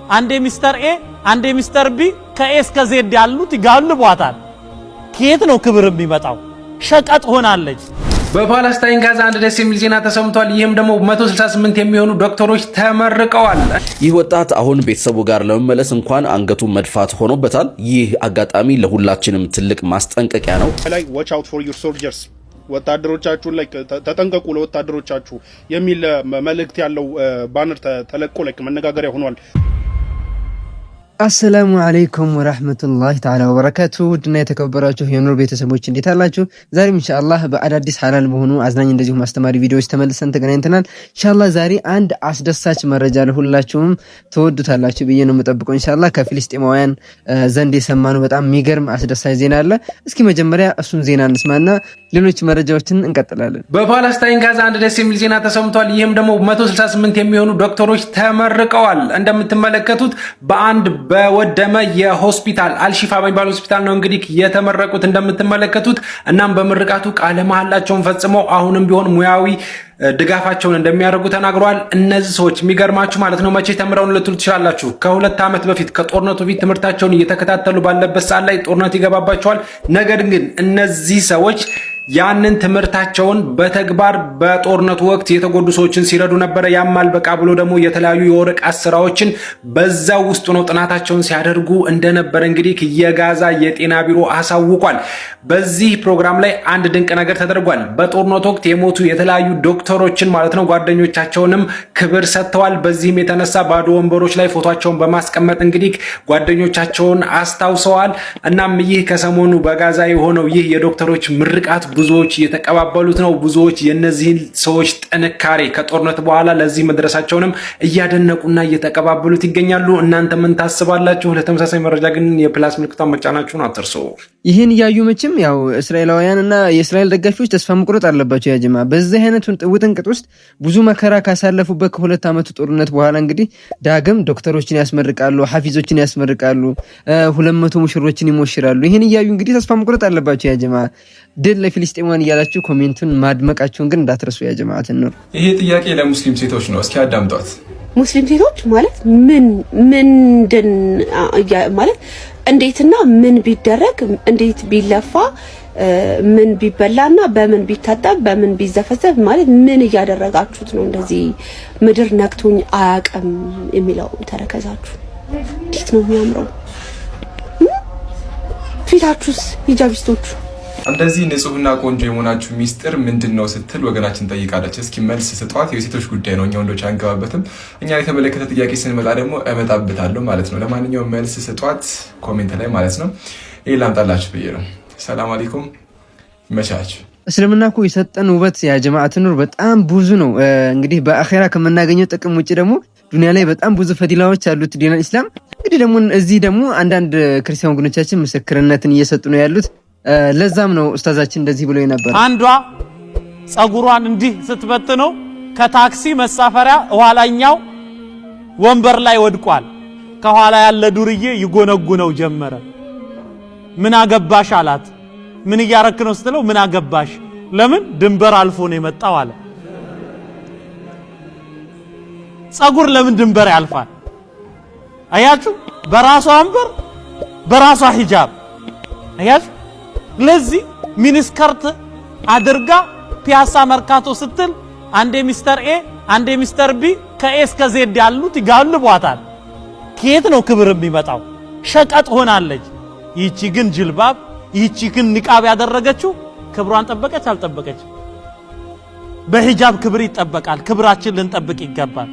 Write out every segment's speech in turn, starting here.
አንዴ ሚስተር ኤ አንዴ ሚስተር ቢ ከኤ እስከ ዜድ ያሉት ይጋልቧታል። ከየት ነው ክብር የሚመጣው? ሸቀጥ ሆናለች። በፓለስታይን ጋዛ አንድ ደስ የሚል ዜና ተሰምቷል። ይህም ደግሞ 168 የሚሆኑ ዶክተሮች ተመርቀዋል። ይህ ወጣት አሁን ቤተሰቡ ጋር ለመመለስ እንኳን አንገቱን መድፋት ሆኖበታል። ይህ አጋጣሚ ለሁላችንም ትልቅ ማስጠንቀቂያ ነው። ላይ watch out for your soldiers ወታደሮቻችሁ ላይ ተጠንቀቁ ለወታደሮቻችሁ የሚል መልእክት ያለው ባነር ተለቆ ላይ መነጋገሪያ ሆኗል። አሰላሙ አለይኩም ወራህመቱላሂ ተዓላ ወበረካቱ። ውድና የተከበራችሁ የኑር ቤተሰቦች እንዴት አላችሁ? ዛሬም ኢንሻአላህ በአዳዲስ ሐላል በሆኑ አዝናኝ እንደዚሁም አስተማሪ ቪዲዮዎች ተመልሰን ተገናኝተናል። ኢንሻአላህ ዛሬ አንድ አስደሳች መረጃ ለሁላችሁም ተወዱታላችሁ ብዬ ነው የምጠብቀው። ኢንሻአላህ ከፊልስጤማውያን ዘንድ የሰማነው በጣም የሚገርም አስደሳች ዜና አለ። እስኪ መጀመሪያ እሱን ዜና እንስማና ሌሎች መረጃዎችን እንቀጥላለን። በፓለስታይን ጋዛ አንድ ደስ የሚል ዜና ተሰምቷል። ይህም ደግሞ 168 የሚሆኑ ዶክተሮች ተመርቀዋል። እንደምትመለከቱት በአንድ በወደመ የሆስፒታል አልሺፋ በሚባል ሆስፒታል ነው እንግዲህ የተመረቁት እንደምትመለከቱት። እናም በምርቃቱ ቃለ መሐላቸውን ፈጽመው አሁንም ቢሆን ሙያዊ ድጋፋቸውን እንደሚያደርጉ ተናግረዋል። እነዚህ ሰዎች የሚገርማችሁ ማለት ነው መቼ ተምረው ልትሉ ትችላላችሁ። ከ2 ዓመት በፊት ከጦርነቱ ፊት ትምህርታቸውን እየተከታተሉ ባለበት ሰዓት ላይ ጦርነት ይገባባቸዋል። ነገር ግን እነዚህ ሰዎች ያንን ትምህርታቸውን በተግባር በጦርነቱ ወቅት የተጎዱ ሰዎችን ሲረዱ ነበር። ያማል በቃ ብሎ ደግሞ የተለያዩ የወረቀት ስራዎችን በዛው ውስጥ ነው ጥናታቸውን ሲያደርጉ እንደነበረ እንግዲህ የጋዛ የጤና ቢሮ አሳውቋል። በዚህ ፕሮግራም ላይ አንድ ድንቅ ነገር ተደርጓል። በጦርነቱ ወቅት የሞቱ የተለያዩ ዶክተሮችን ማለት ነው ጓደኞቻቸውንም ክብር ሰጥተዋል። በዚህም የተነሳ ባዶ ወንበሮች ላይ ፎቶቸውን በማስቀመጥ እንግዲህ ጓደኞቻቸውን አስታውሰዋል። እናም ይህ ከሰሞኑ በጋዛ የሆነው ይህ የዶክተሮች ምርቃት ብዙዎች እየተቀባበሉት ነው። ብዙዎች የነዚህን ሰዎች ጥንካሬ ከጦርነት በኋላ ለዚህ መድረሳቸውንም እያደነቁና እየተቀባበሉት ይገኛሉ። እናንተ ምን ታስባላችሁ? ለተመሳሳይ መረጃ ግን የፕላስ ምልክቷን መጫናችሁን አትርሱ። ይህን እያዩ መቼም ያው እስራኤላውያንና የእስራኤል ደጋፊዎች ተስፋ መቁረጥ አለባቸው። ያጀማ በዚህ አይነት ውጥንቅጥ ውስጥ ብዙ መከራ ካሳለፉበት ከ2 ዓመቱ ጦርነት በኋላ እንግዲህ ዳግም ዶክተሮችን ያስመርቃሉ፣ ሐፊዞችን ያስመርቃሉ፣ 200 ሙሽሮችን ይሞሽራሉ። ይህን እያዩ እንግዲህ ተስፋ መቁረጥ አለባቸው። ያጀማ ድል ለፊልስጤማውያን እያላችሁ ኮሜንቱን ማድመቃችሁን ግን እንዳትረሱ። ያጀማዓትን ነው። ይሄ ጥያቄ ለሙስሊም ሴቶች ነው። እስኪ አዳምጧት። ሙስሊም ሴቶች ማለት ምንድን ማለት እንዴትና ምን ቢደረግ እንዴት ቢለፋ ምን ቢበላና በምን ቢታጠብ በምን ቢዘፈዘፍ ማለት ምን እያደረጋችሁት ነው? እንደዚህ ምድር ነክቶኝ አያውቅም የሚለው ተረከዛችሁ እንዴት ነው የሚያምረው? ፊታችሁስ ሂጃቢስቶቹ እንደዚህ ንጹህና ቆንጆ የመሆናችሁ ሚስጥር ምንድነው ስትል ወገናችን ጠይቃለች። እስኪ መልስ ስጧት። የሴቶች ጉዳይ ነው፣ እኛ ወንዶች አንገባበትም። እኛ የተመለከተ ጥያቄ ስንመጣ ደግሞ እመጣበታለሁ ማለት ነው። ለማንኛውም መልስ ስጧት ኮሜንት ላይ ማለት ነው። ይሄ ላምጣላችሁ ብዬ ነው። ሰላም አለይኩም ይመቻችሁ። እስልምና እኮ የሰጠን ውበት ያ ጀማዓት ኑር በጣም ብዙ ነው። እንግዲህ በአኺራ ከምናገኘው ጥቅም ውጪ ደግሞ ዱንያ ላይ በጣም ብዙ ፈዲላዎች አሉት ዲን ኢስላም። እንግዲህ ደግሞ እዚህ ደግሞ አንዳንድ ክርስቲያን ወገኖቻችን ምስክርነትን እየሰጡ ነው ያሉት። ለዛም ነው ኡስታዛችን እንደዚህ ብሎ ነበር። አንዷ ጸጉሯን እንዲህ ስትበትነው ከታክሲ መሳፈሪያ ኋላኛው ወንበር ላይ ወድቋል። ከኋላ ያለ ዱርዬ ይጎነጉነው ጀመረ። ምን አገባሽ አላት። ምን እያረክ ነው ስትለው ምን አገባሽ፣ ለምን ድንበር አልፎ ነው የመጣው አለ። ጸጉር ለምን ድንበር ያልፋል? አያችሁ፣ በራሷ ወንበር በራሷ ሂጃብ። አያችሁ፣ ለዚህ ሚኒስከርት አድርጋ ፒያሳ መርካቶ ስትል አንዴ ሚስተር ኤ አንዴ ሚስተር ቢ ከኤ እስከ ዜድ ያሉት ይጋልቧታል። ከየት ነው ክብር የሚመጣው? ሸቀጥ ሆናለች። ይቺ ግን ጅልባብ፣ ይቺ ግን ንቃብ ያደረገችው ክብሯን ጠበቀች አልጠበቀች? በሂጃብ ክብር ይጠበቃል። ክብራችን ልንጠብቅ ይገባል።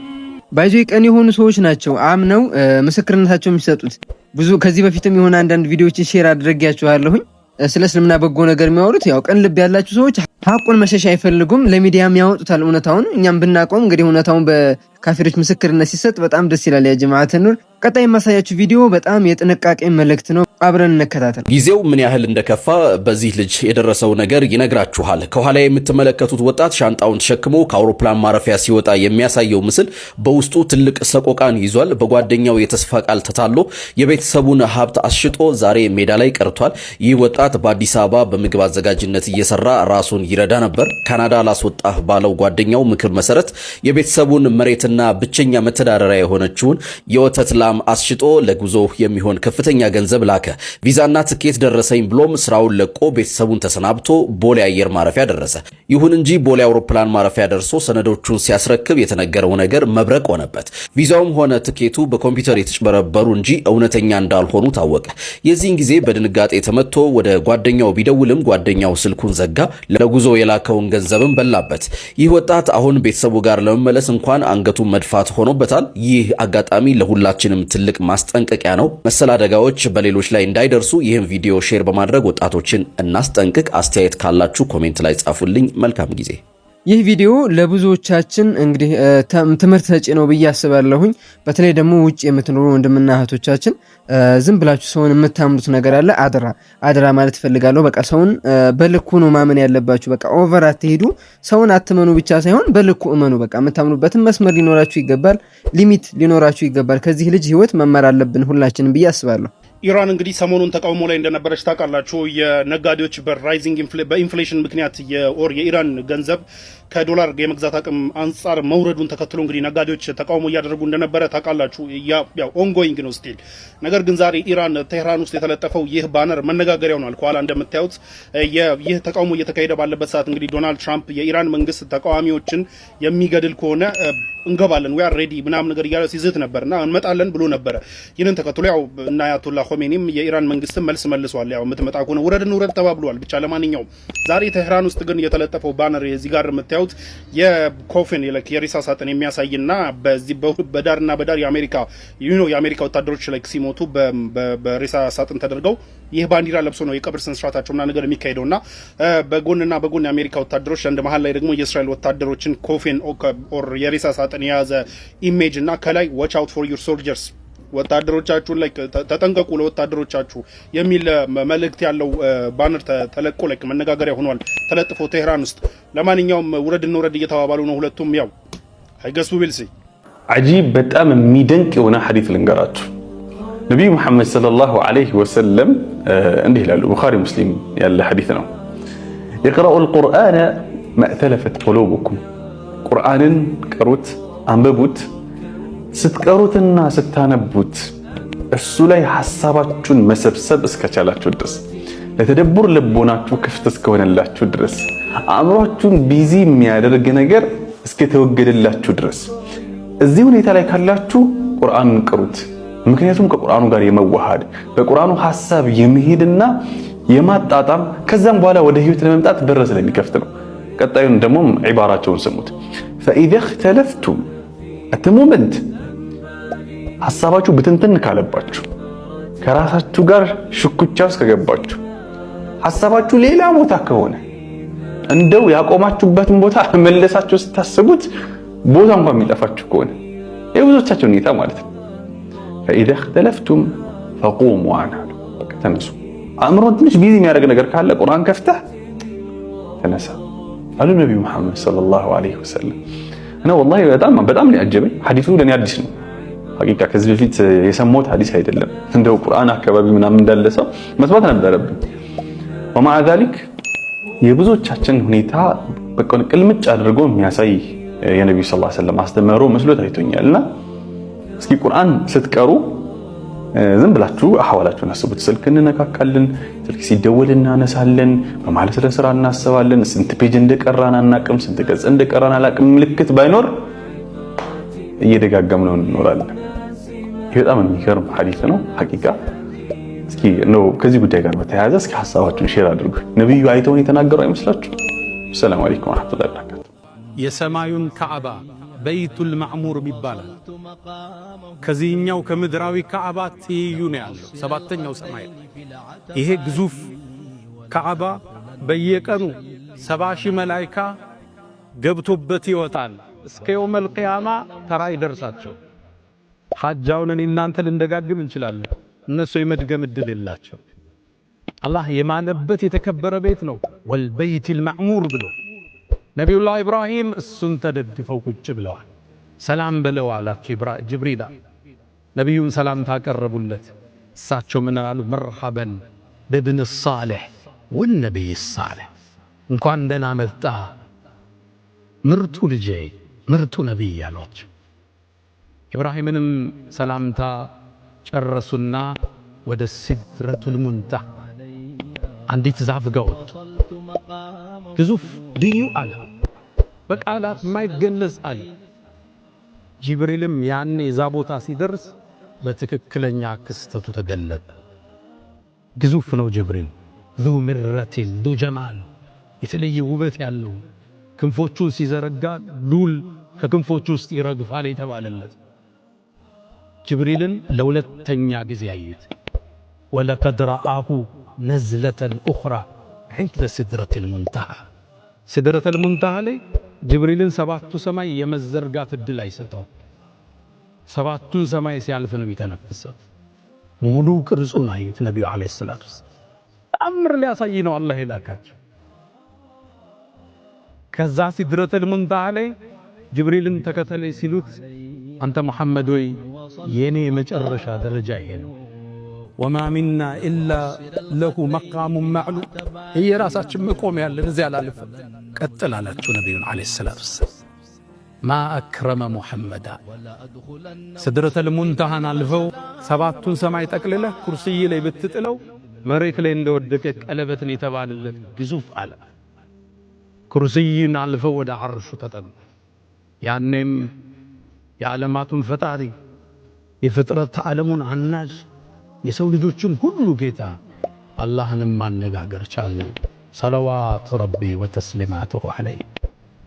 ባይዞ ቀን የሆኑ ሰዎች ናቸው አምነው ምስክርነታቸው የሚሰጡት። ብዙ ከዚህ በፊትም የሆነ አንዳንድ ቪዲዮዎችን ሼር አድርጌያችኋለሁኝ። ስለ እስልምና በጎ ነገር የሚያወሩት ያው ቀን ልብ ያላችሁ ሰዎች ሐቁን መሸሽ አይፈልጉም። ለሚዲያም ያወጡታል እውነታውን። እኛም ብናቆም እንግዲህ እውነታውን በካፊሮች ምስክርነት ሲሰጥ በጣም ደስ ይላል። ያ ጀማዓት ኑር ቀጣይ የማሳያችሁ ቪዲዮ በጣም የጥንቃቄ መልእክት ነው። አብረን እንከታተል። ጊዜው ምን ያህል እንደከፋ በዚህ ልጅ የደረሰው ነገር ይነግራችኋል። ከኋላ የምትመለከቱት ወጣት ሻንጣውን ተሸክሞ ከአውሮፕላን ማረፊያ ሲወጣ የሚያሳየው ምስል በውስጡ ትልቅ ሰቆቃን ይዟል። በጓደኛው የተስፋ ቃል ተታሎ የቤተሰቡን ሀብት አሽጦ ዛሬ ሜዳ ላይ ቀርቷል። ይህ ወጣት በአዲስ አበባ በምግብ አዘጋጅነት እየሰራ ራሱን ይረዳ ነበር። ካናዳ ላስወጣህ ባለው ጓደኛው ምክር መሰረት የቤተሰቡን መሬትና ብቸኛ መተዳደሪያ የሆነችውን የወተት ላም አስሽጦ ለጉዞ የሚሆን ከፍተኛ ገንዘብ ላከ። ቪዛና ትኬት ደረሰኝ ብሎም ስራውን ለቆ ቤተሰቡን ተሰናብቶ ቦሌ አየር ማረፊያ ደረሰ። ይሁን እንጂ ቦሌ አውሮፕላን ማረፊያ ደርሶ ሰነዶቹን ሲያስረክብ የተነገረው ነገር መብረቅ ሆነበት። ቪዛውም ሆነ ትኬቱ በኮምፒውተር የተጭበረበሩ እንጂ እውነተኛ እንዳልሆኑ ታወቀ። የዚህን ጊዜ በድንጋጤ ተመቶ ወደ ጓደኛው ቢደውልም ጓደኛው ስልኩን ዘጋ። ለጉዞ የላከውን ገንዘብም በላበት። ይህ ወጣት አሁን ቤተሰቡ ጋር ለመመለስ እንኳን አንገቱን መድፋት ሆኖበታል። ይህ አጋጣሚ ለሁላችንም ትልቅ ማስጠንቀቂያ ነው። መሰል አደጋዎች በሌሎች ላይ እንዳይደርሱ ይህን ቪዲዮ ሼር በማድረግ ወጣቶችን እናስጠንቅቅ። አስተያየት ካላችሁ ኮሜንት ላይ ጻፉልኝ። መልካም ጊዜ። ይህ ቪዲዮ ለብዙዎቻችን እንግዲህ ትምህርት ሰጪ ነው ብዬ አስባለሁኝ። በተለይ ደግሞ ውጭ የምትኖሩ ወንድምና እህቶቻችን ዝም ብላችሁ ሰውን የምታምኑት ነገር አለ። አደራ ማለት ፈልጋለሁ። በቃ ሰውን በልኩ ነው ማመን ያለባችሁ። በቃ ኦቨር አትሄዱ። ሰውን አትመኑ ብቻ ሳይሆን በልኩ እመኑ። በቃ የምታምኑበትን መስመር ሊኖራችሁ ይገባል። ሊሚት ሊኖራችሁ ይገባል። ከዚህ ልጅ ህይወት መማር አለብን ሁላችንም ብዬ አስባለሁ። ኢራን እንግዲህ ሰሞኑን ተቃውሞ ላይ እንደነበረች ታውቃላችሁ። የነጋዴዎች በራይዚንግ በኢንፍሌሽን ምክንያት የኢራን ገንዘብ ከዶላር የመግዛት አቅም አንጻር መውረዱን ተከትሎ እንግዲህ ነጋዴዎች ተቃውሞ እያደረጉ እንደነበረ ታውቃላችሁ። ያው ኦንጎይንግ ነው ስቲል። ነገር ግን ዛሬ ኢራን ቴህራን ውስጥ የተለጠፈው ይህ ባነር መነጋገሪያ ሆኗል። ከኋላ እንደምታዩት ይህ ተቃውሞ እየተካሄደ ባለበት ሰዓት እንግዲህ ዶናልድ ትራምፕ የኢራን መንግስት ተቃዋሚዎችን የሚገድል ከሆነ እንገባለን ዊ አር ሬዲ ምናምን ነገር እያለ ሲዝት ነበርና እንመጣለን ብሎ ነበረ። ይህንን ተከትሎ ያው እና አያቶላ ኾሜኒም የኢራን መንግስትን መልስ መልሷል። ያው የምትመጣ ከሆነ ውረድ ተባብሏል። ብቻ ለማንኛውም ዛሬ ቴህራን ውስጥ ግን የተለጠፈው ባነር እዚህ ጋር የምታዩት የኮፊን የሬሳ ሳጥን የሚያሳይና በዚህ በዳርና በዳር የአሜሪካ ወታደሮች ሲሞቱ በሬሳ ሳጥን ተደርገው ይህ ባንዲራ ለብሶ ነው የቀብር ስነ ስርዓታቸውና ነገር የሚካሄደውና በጎንና በጎን የአሜሪካ ወታደሮች እንደ መሃል ላይ ደግሞ የእስራኤል ወታደሮችን ኮፊን ኦር የሬሳ ሳጥን የያዘ ኢሜጅ እና ከላይ ዋች አውት ፎር ዩር ሶልጀርስ ወታደሮቻችሁን ተጠንቀቁ ለወታደሮቻችሁ የሚል መልእክት ያለው ባነር ተለቆ መነጋገሪያ ሆኗል ተለጥፎ ቴህራን ውስጥ። ለማንኛውም ውረድ እየተባባሉ ነው ሁለቱም። ያው አይገሱ ቢልሲ አጂብ በጣም የሚደንቅ የሆነ ሐዲስ ልንገራችሁ። ነብዩ መሐመድ ሰለላሁ ዐለይሂ ወሰለም እንዲህ ይላሉ። ቡኻሪ ሙስሊም ያለ ሐዲስ ነው። ይቅረኡል ቁርአነ ማእተለፈት ቁሉቡኩም ቁርአንን ቀሩት፣ አንብቡት። ስትቀሩትና ስታነቡት እሱ ላይ ሐሳባችሁን መሰብሰብ እስከቻላችሁ ድረስ ለተደቡር ልቦናችሁ ክፍት እስከሆነላችሁ ድረስ አእምሯችሁን ቢዚ የሚያደርግ ነገር እስከተወገደላችሁ ድረስ እዚህ ሁኔታ ላይ ካላችሁ ቁርአንን ቅሩት። ምክንያቱም ከቁርአኑ ጋር የመዋሃድ በቁርአኑ ሐሳብ የመሄድና የማጣጣም ከዛም በኋላ ወደ ህይወት ለመምጣት በር ስለሚከፍት ነው። ቀጣዩን ደግሞ ዒባራቸውን ስሙት። فإذا اختلفتم አትሞመንት ሐሳባችሁ ብትንትን ካለባችሁ ከራሳችሁ ጋር ሽኩቻ ውስጥ ከገባችሁ ሐሳባችሁ ሌላ ቦታ ከሆነ እንደው ያቆማችሁበትን ቦታ መለሳችሁ ስታስቡት ቦታ እንኳን የሚጠፋችሁ ከሆነ የብዙዎቻችሁ ሁኔታ ማለት ነው። فإذا اختلفتم فقوموا عنها ተነሱ። አእምሮን ትንሽ ቢዚ የሚያደርግ ነገር ካለ ቁርአን ከፍተህ ተነሳ አሉ ነብዩ መሐመድ ሰለላሁ ዐለይሂ ወሰለም። እና ወላሂ በጣም ሊያጀበኝ ሐዲሱ ለኔ አዲስ ነው። ሐቂቃ ከዚህ በፊት የሰማሁት ሐዲስ አይደለም። እንደው ቁርአን አካባቢ ምናምን እንዳለ ሰው መስማት ነበረብኝ። ወማዓ ዛሊክ የብዙዎቻችን ሁኔታ በቀን ቅልምጭ አድርጎ የሚያሳይ የነብዩ ሰለላሁ ዐለይሂ ወሰለም አስተምህሮ መስሎ ታይቶኛልና እስኪ ቁርአን ስትቀሩ ዝም ብላችሁ አህዋላችሁን አስቡት። ስልክ እንነካካለን፣ ስልክ ሲደወል እናነሳለን፣ በማለት ለስራ እናስባለን። ስንት ፔጅ እንደቀራን አናቅም፣ ስንት ገጽ እንደቀራን አላቅም። ምልክት ባይኖር እየደጋገምነው እንኖራለን። ይሄ በጣም የሚገርም ሐዲስ ነው ሐቂቃ። እስኪ ነው ከዚህ ጉዳይ ጋር በተያያዘ እስኪ ሐሳባችሁን ሼር አድርጉ። ነብዩ አይተውን የተናገሩ አይመስላችሁ? ሰላም አለይኩም ወራህመቱላሂ ወበረካቱ። የሰማዩን ካዕባ በይቱል ማዕሙር ይባላል። ከዚህኛው ከምድራዊ ካዕባ ትይዩ ነው ያለው ሰባተኛው ሰማይ። ይሄ ግዙፍ ካዕባ በየቀኑ 70,000 መላእክት ገብቶበት ይወጣል። እስከ የውመል ቂያማ ተራ ይደርሳቸው። ሐጃውን እናንተ ልንደጋግም እንችላለን። እነሱ የመድገም እድል የላቸው። አላህ የማለበት የተከበረ ቤት ነው። ወልበይቲል ማዕሙር ብሎ ነቢዩላህ ኢብራሂም እሱን ተደግፈው ቁጭ ብለዋል። ሰላም በለው አላቸው ጅብሪል። ነቢዩን ሰላም ታቀረቡለት። እሳቸው ምን አሉ? መርሐበን ብብን ሳሊሕ ወነቢይ ሳሊሕ፣ እንኳን ደህና መጣ ምርጡ ልጄ ምርጡ ነቢይ አሏቸው። ኢብራሂምንም ሰላምታ ጨረሱና ወደ ሲድረቱል ሙንተሃ አንዲት ዛፍ ጋር ወጡ። ግዙፍ ልዩ አለ፣ በቃላት የማይገለጽ አለ። ጅብሪልም ያኔ እዛ ቦታ ሲደርስ በትክክለኛ ክስተቱ ተገለጠ። ግዙፍ ነው ጅብሪል፣ ዙ ምረቲን ዙ ጀማል፣ የተለየ ውበት ያለው ክንፎቹን ሲዘረጋ ሉል ከክንፎቹ ውስጥ ይረግፋል የተባለለት ጅብሪልን ለሁለተኛ ጊዜ አዩት። ወለቀድ ረአሁ ነዝለተን ኡኽራ ዒንደ ሲድረቲል ሙንተሃ። ሲድረቱል ሙንተሃ ላይ ጅብሪልን ሰባቱ ሰማይ የመዘርጋት እድል አይሰጠው። ሰባቱን ሰማይ ሲያልፍ ነው የተነፈሰው። ሙሉ ቅርጹን አዩት ነቢዩ ዓለይሂ ሰላቱ ወሰላም። ተአምር ሊያሳይ ነው አላህ የላካቸው። ከዛ ሲድረቱል ሙንተሃ ላይ ጅብሪልን ተከተለኝ ሲሉት አንተ መሐመድ ወይ የኔ መጨረሻ ደረጃ ይሄ ነው። ወማ ሚና ኢላ ለሁ መቃሙን ማዕሉም፣ የራሳችን መቆም ያለን እዚያ ላልፍ ቀጥል አላቸው ነቢዩን ዓለይሂ ሰላቱ ወሰላም። ማ አክረመ ሙሐመዳ። ሲድረቱል ሙንተሃን አልፈው ሰባቱን ሰማይ ጠቅልለህ ኩርሲይ ላይ ብትጥለው መሬት ላይ እንደወደቀ ቀለበትን የተባለለት ግዙፍ አለ። ኩርሲይን አልፈው ወደ ዓርሹ ተጠጉ። ያኔም የዓለማቱን ፈጣሪ የፍጥረት ዓለሙን አናዥ የሰው ልጆችን ሁሉ ጌታ አላህንም ማነጋገር ቻሉ። ሰለዋቱ ረቢ ወተስሊማቱሁ ዐለይሂ